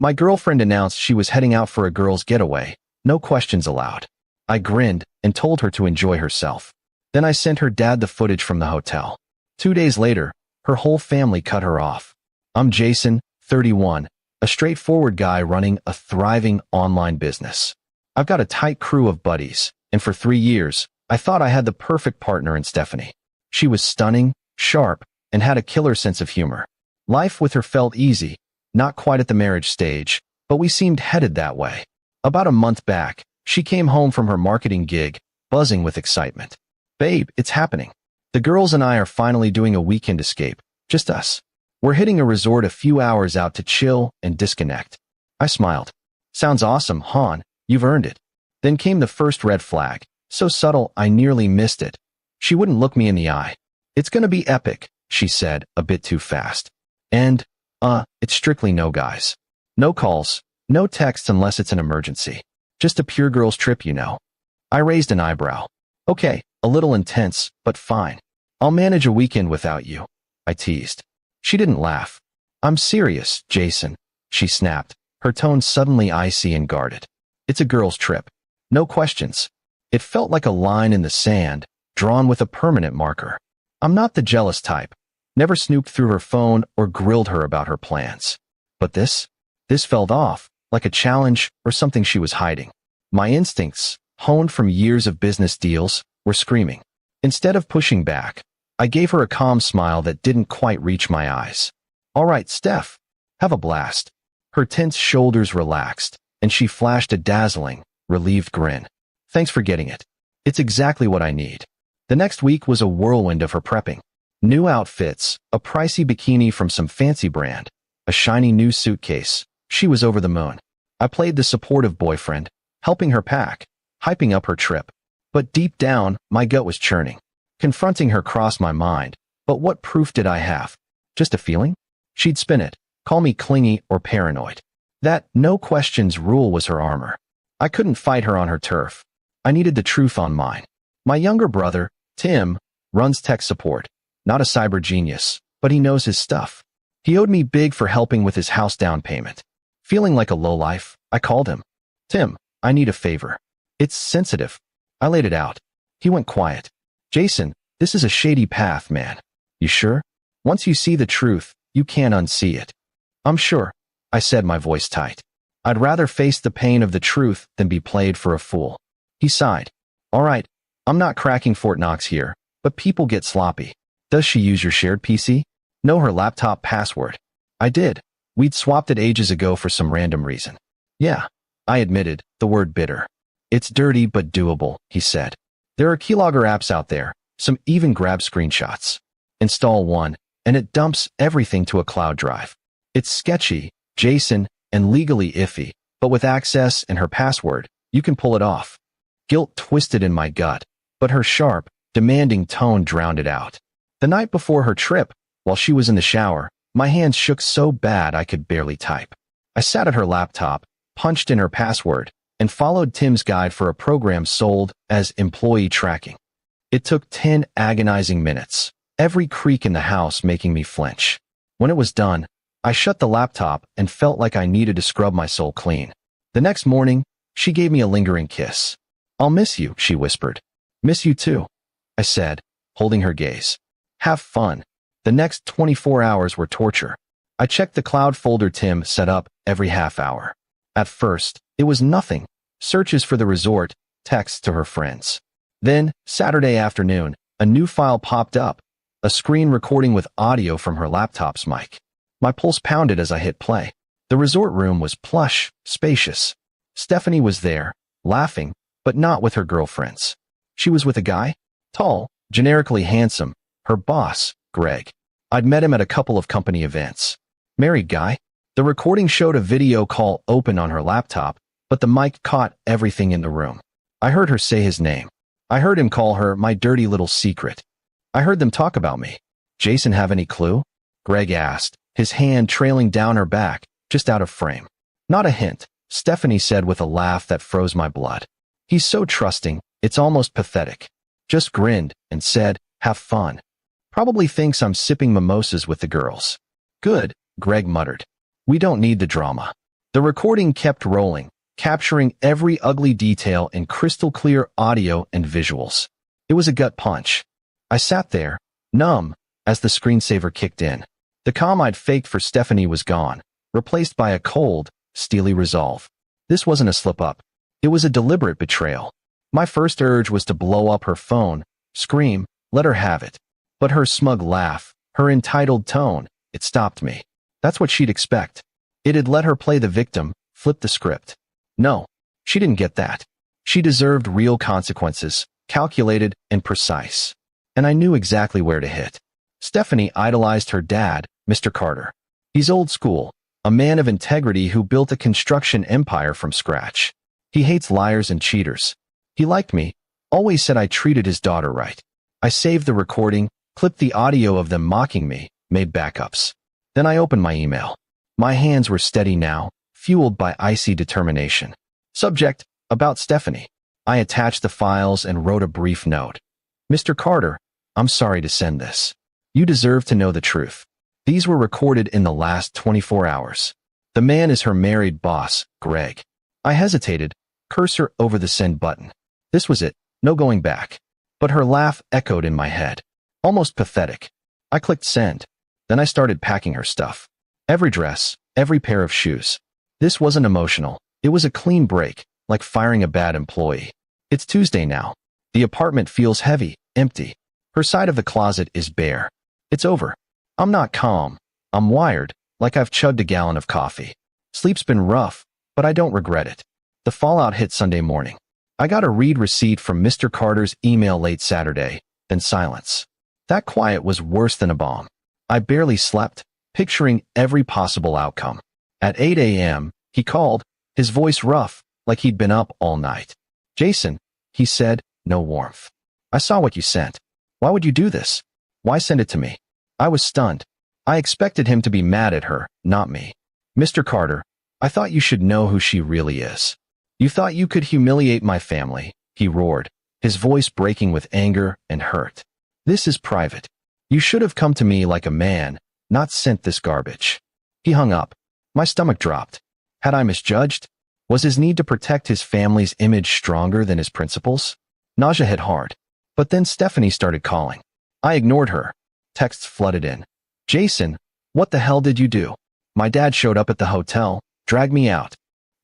My girlfriend announced she was heading out for a girls' getaway, no questions allowed. I grinned and told her to enjoy herself. Then I sent her dad the footage from the hotel. 2 days later, her whole family cut her off. I'm Jason, 31, a straightforward guy running a thriving online business. I've got a tight crew of buddies, and for 3 years, I thought I had the perfect partner in Stephanie. She was stunning, sharp, and had a killer sense of humor. Life with her felt easy, not quite at the marriage stage, but we seemed headed that way. About a month back, she came home from her marketing gig, buzzing with excitement. "Babe, it's happening. The girls and I are finally doing a weekend escape, just us. We're hitting a resort a few hours out to chill and disconnect." I smiled. "Sounds awesome, hon. You've earned it." Then came the first red flag, so subtle I nearly missed it. She wouldn't look me in the eye. "It's gonna be epic," she said, a bit too fast. And, it's strictly no guys. No calls, no texts unless it's an emergency. Just a pure girls trip, you know. I raised an eyebrow. "Okay, a little intense, but fine. I'll manage a weekend without you," I teased. She didn't laugh. "I'm serious, Jason," she snapped, her tone suddenly icy and guarded. "It's a girls' trip. No questions." It felt like a line in the sand, drawn with a permanent marker. I'm not the jealous type. Never snooped through her phone or grilled her about her plans. But this felt off, like a challenge or something she was hiding. My instincts, honed from years of business deals, were screaming. Instead of pushing back, I gave her a calm smile that didn't quite reach my eyes. "All right, Steph, have a blast." Her tense shoulders relaxed, and she flashed a dazzling, relieved grin. "Thanks for getting it. It's exactly what I need." The next week was a whirlwind of her prepping. New outfits, a pricey bikini from some fancy brand, a shiny new suitcase. She was over the moon. I played the supportive boyfriend, helping her pack, hyping up her trip. But deep down, my gut was churning. Confronting her crossed my mind, but what proof did I have? Just a feeling? She'd spin it, call me clingy or paranoid. That no questions rule was her armor. I couldn't fight her on her turf. I needed the truth on mine. My younger brother, Tim, runs tech support. Not a cyber genius, but he knows his stuff. He owed me big for helping with his house down payment. Feeling like a lowlife, I called him. "Tim, I need a favor. It's sensitive." I laid it out. He went quiet. "Jason, this is a shady path, man. You sure? Once you see the truth, you can't unsee it." "I'm sure," I said, my voice tight. "I'd rather face the pain of the truth than be played for a fool." He sighed. "All right, I'm not cracking Fort Knox here, but people get sloppy. Does she use your shared PC? Know her laptop password?" I did. We'd swapped it ages ago for some random reason. "Yeah," I admitted, the word bitter. "It's dirty but doable," he said. "There are keylogger apps out there, some even grab screenshots. Install one, and it dumps everything to a cloud drive. It's sketchy, Jason, and legally iffy, but with access and her password, you can pull it off." Guilt twisted in my gut, but her sharp, demanding tone drowned it out. The night before her trip, while she was in the shower, my hands shook so bad I could barely type. I sat at her laptop, punched in her password, and followed Tim's guide for a program sold as employee tracking. It took 10 agonizing minutes, every creak in the house making me flinch. When it was done, I shut the laptop and felt like I needed to scrub my soul clean. The next morning, she gave me a lingering kiss. "I'll miss you," she whispered. "Miss you too," I said, holding her gaze. "Have fun." The next 24 hours were torture. I checked the cloud folder Tim set up every half hour. At first, it was nothing. Searches for the resort, texts to her friends. Then, Saturday afternoon, a new file popped up, a screen recording with audio from her laptop's mic. My pulse pounded as I hit play. The resort room was plush, spacious. Stephanie was there, laughing, but not with her girlfriends. She was with a guy? Tall, generically handsome, her boss, Greg. I'd met him at a couple of company events. Married guy? The recording showed a video call open on her laptop, but the mic caught everything in the room. I heard her say his name. I heard him call her my dirty little secret. I heard them talk about me. "Jason have any clue?" Greg asked, his hand trailing down her back, just out of frame. "Not a hint," Stephanie said with a laugh that froze my blood. "He's so trusting, it's almost pathetic." Just grinned and said, "Have fun." Probably thinks I'm sipping mimosas with the girls. "Good," Greg muttered. "We don't need the drama." The recording kept rolling, capturing every ugly detail in crystal clear audio and visuals. It was a gut punch. I sat there, numb, as the screensaver kicked in. The calm I'd faked for Stephanie was gone, replaced by a cold, steely resolve. This wasn't a slip-up. It was a deliberate betrayal. My first urge was to blow up her phone, scream, let her have it. But her smug laugh, her entitled tone, it stopped me. That's what she'd expect. It had let her play the victim, flip the script. No, she didn't get that. She deserved real consequences, calculated and precise. And I knew exactly where to hit. Stephanie idolized her dad, Mr. Carter. He's old school, a man of integrity who built a construction empire from scratch. He hates liars and cheaters. He liked me, always said I treated his daughter right. I saved the recording, clipped the audio of them mocking me, made backups. Then I opened my email. My hands were steady now, fueled by icy determination. Subject, about Stephanie. I attached the files and wrote a brief note. Mr. Carter, I'm sorry to send this. You deserve to know the truth. These were recorded in the last 24 hours. The man is her married boss, Greg. I hesitated, cursor over the send button. This was it, no going back. But her laugh echoed in my head. Almost pathetic. I clicked send. Then I started packing her stuff. Every dress, every pair of shoes. This wasn't emotional. It was a clean break, like firing a bad employee. It's Tuesday now. The apartment feels heavy, empty. Her side of the closet is bare. It's over. I'm not calm. I'm wired, like I've chugged a gallon of coffee. Sleep's been rough, but I don't regret it. The fallout hit Sunday morning. I got a read receipt from Mr. Carter's email late Saturday, then silence. That quiet was worse than a bomb. I barely slept, picturing every possible outcome. At 8 a.m., he called, his voice rough, like he'd been up all night. Jason, he said, no warmth. I saw what you sent. Why would you do this? Why send it to me? I was stunned. I expected him to be mad at her, not me. Mr. Carter, I thought you should know who she really is. You thought you could humiliate my family, he roared, his voice breaking with anger and hurt. This is private. You should have come to me like a man, not sent this garbage. He hung up. My stomach dropped. Had I misjudged? Was his need to protect his family's image stronger than his principles? Nausea hit hard. But then Stephanie started calling. I ignored her. Texts flooded in. Jason, what the hell did you do? My dad showed up at the hotel, dragged me out.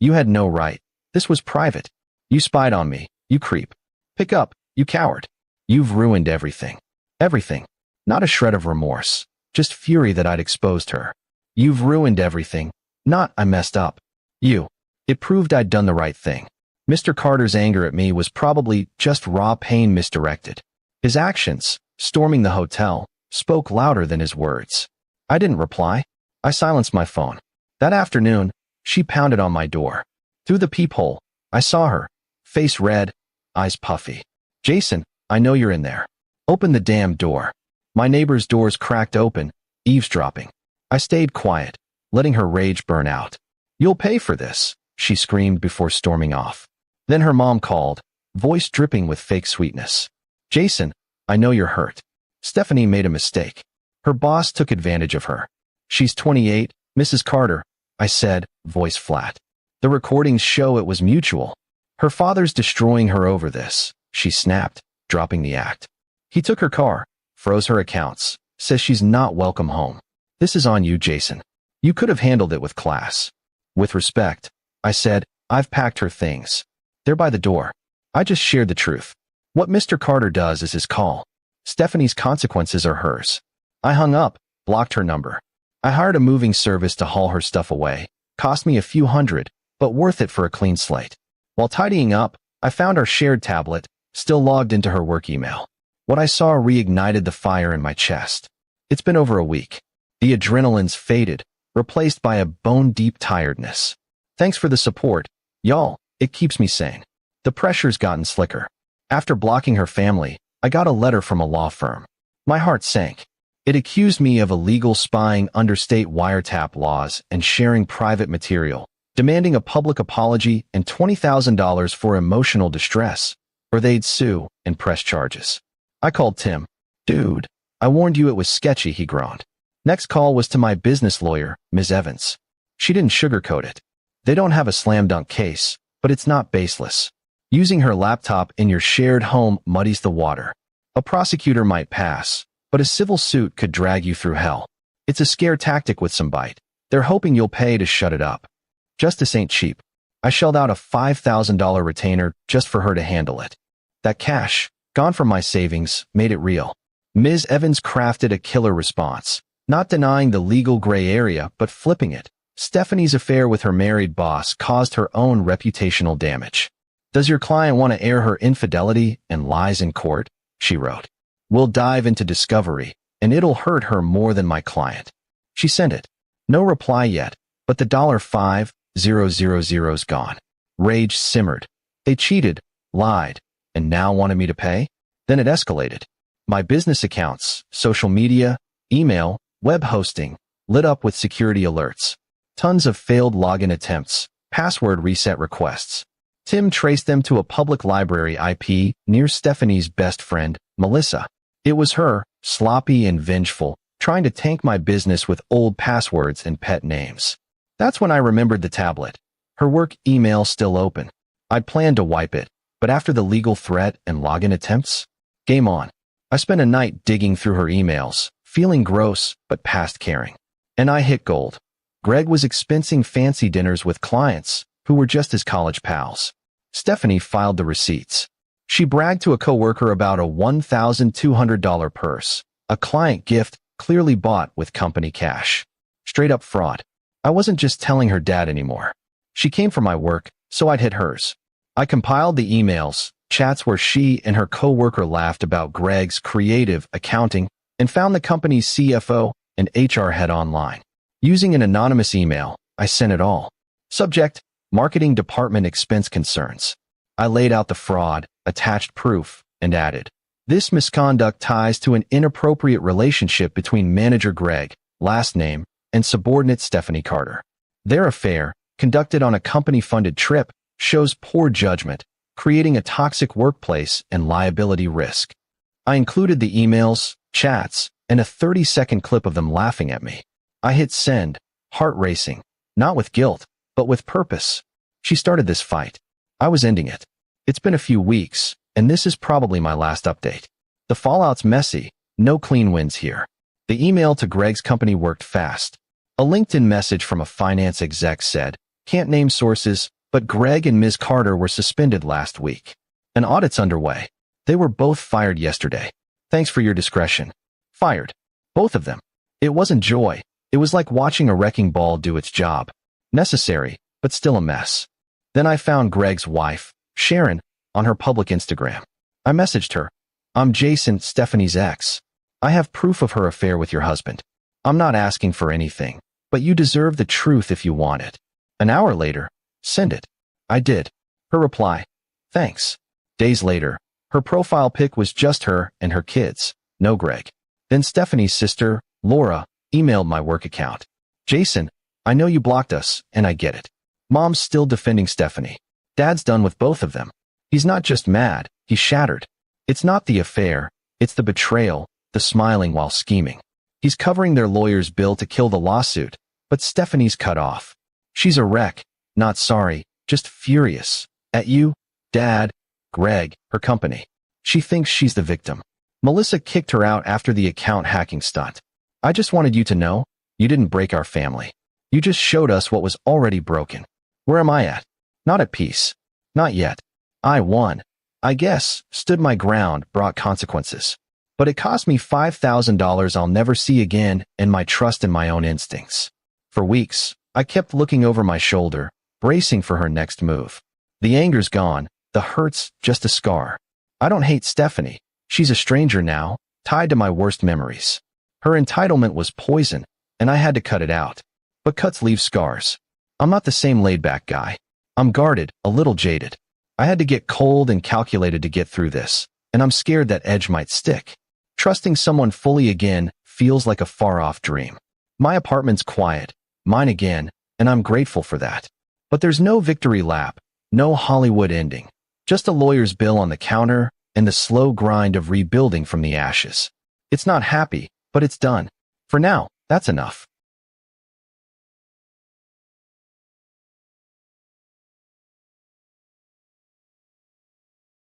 You had no right. This was private. You spied on me, you creep. Pick up, you coward. You've ruined everything. Everything. Not a shred of remorse. Just fury that I'd exposed her. You've ruined everything. Not I messed up. You. It proved I'd done the right thing. Mr. Carter's anger at me was probably just raw pain misdirected. His actions, storming the hotel, spoke louder than his words. I didn't reply. I silenced my phone. That afternoon, she pounded on my door. Through the peephole, I saw her, face red, eyes puffy. Jason, I know you're in there. Open the damn door. My neighbor's doors cracked open, eavesdropping. I stayed quiet, letting her rage burn out. You'll pay for this, she screamed before storming off. Then her mom called, voice dripping with fake sweetness. Jason, I know you're hurt. Stephanie made a mistake. Her boss took advantage of her. She's 28, Mrs. Carter, I said, voice flat. The recordings show it was mutual. Her father's destroying her over this, she snapped, dropping the act. He took her car, froze her accounts, says she's not welcome home. This is on you, Jason. You could have handled it with class. With respect, I said, I've packed her things. They're by the door. I just shared the truth. What Mr. Carter does is his call. Stephanie's consequences are hers. I hung up, blocked her number. I hired a moving service to haul her stuff away. Cost me a few hundred, but worth it for a clean slate. While tidying up, I found our shared tablet, still logged into her work email. What I saw reignited the fire in my chest. It's been over a week. The adrenaline's faded, replaced by a bone-deep tiredness. Thanks for the support, y'all. It keeps me sane. The pressure's gotten slicker. After blocking her family, I got a letter from a law firm. My heart sank. It accused me of illegal spying under state wiretap laws and sharing private material, demanding a public apology and $20,000 for emotional distress, or they'd sue and press charges. I called Tim. Dude, I warned you it was sketchy, he groaned. Next call was to my business lawyer, Ms. Evans. She didn't sugarcoat it. They don't have a slam dunk case, but it's not baseless. Using her laptop in your shared home muddies the water. A prosecutor might pass, but a civil suit could drag you through hell. It's a scare tactic with some bite. They're hoping you'll pay to shut it up. Justice ain't cheap. I shelled out a $5,000 retainer just for her to handle it. That cash, gone from my savings, made it real. Ms. Evans crafted a killer response, not denying the legal gray area, but flipping it. Stephanie's affair with her married boss caused her own reputational damage. Does your client want to air her infidelity and lies in court? She wrote. We'll dive into discovery, and it'll hurt her more than my client. She sent it. No reply yet, but the $5,000's gone. Rage simmered. They cheated, lied, and now wanted me to pay? Then it escalated. My business accounts, social media, email, web hosting, lit up with security alerts. Tons of failed login attempts, password reset requests. Tim traced them to a public library IP near Stephanie's best friend, Melissa. It was her, sloppy and vengeful, trying to tank my business with old passwords and pet names. That's when I remembered the tablet. Her work email still open. I'd planned to wipe it, but after the legal threat and login attempts, game on. I spent a night digging through her emails, feeling gross but past caring. And I hit gold. Greg was expensing fancy dinners with clients who were just his college pals. Stephanie filed the receipts. She bragged to a coworker about a $1,200 purse, a client gift clearly bought with company cash. Straight up fraud. I wasn't just telling her dad anymore. She came for my work, so I'd hit hers. I compiled the emails, chats where she and her coworker laughed about Greg's creative accounting, and found the company's CFO and HR head online. Using an anonymous email, I sent it all. Subject: Marketing Department expense concerns. I laid out the fraud, attached proof, and added, this misconduct ties to an inappropriate relationship between manager Greg, last name, and subordinate Stephanie Carter. Their affair, conducted on a company-funded trip, shows poor judgment, creating a toxic workplace and liability risk. I included the emails, chats, and a 30-second clip of them laughing at me. I hit send, heart racing, not with guilt, but with purpose. She started this fight. I was ending it. It's been a few weeks, and this is probably my last update. The fallout's messy, no clean wins here. The email to Greg's company worked fast. A LinkedIn message from a finance exec said, can't name sources, but Greg and Ms. Carter were suspended last week. An audit's underway. They were both fired yesterday. Thanks for your discretion. Fired. Both of them. It wasn't joy. It was like watching a wrecking ball do its job. Necessary, but still a mess. Then I found Greg's wife, Sharon, on her public Instagram. I messaged her. I'm Jason, Stephanie's ex. I have proof of her affair with your husband. I'm not asking for anything, but you deserve the truth if you want it. An hour later, send it. I did. Her reply, thanks. Days later, her profile pic was just her and her kids, no Greg. Then Stephanie's sister, Laura, emailed my work account. Jason, I know you blocked us, and I get it. Mom's still defending Stephanie. Dad's done with both of them. He's not just mad, he's shattered. It's not the affair, it's the betrayal, the smiling while scheming. He's covering their lawyer's bill to kill the lawsuit, but Stephanie's cut off. She's a wreck, not sorry, just furious. At you, Dad, Greg, her company. She thinks she's the victim. Melissa kicked her out after the account hacking stunt. I just wanted you to know, you didn't break our family. You just showed us what was already broken. Where am I at? Not at peace. Not yet. I won. I guess, stood my ground, brought consequences. But it cost me $5,000 I'll never see again and my trust in my own instincts. For weeks, I kept looking over my shoulder, bracing for her next move. The anger's gone, the hurt's just a scar. I don't hate Stephanie. She's a stranger now, tied to my worst memories. Her entitlement was poison, and I had to cut it out. But cuts leave scars. I'm not the same laid-back guy. I'm guarded, a little jaded. I had to get cold and calculated to get through this, and I'm scared that edge might stick. Trusting someone fully again feels like a far-off dream. My apartment's quiet, mine again, and I'm grateful for that. But there's no victory lap, no Hollywood ending, just a lawyer's bill on the counter and the slow grind of rebuilding from the ashes. It's not happy, but it's done. For now, that's enough.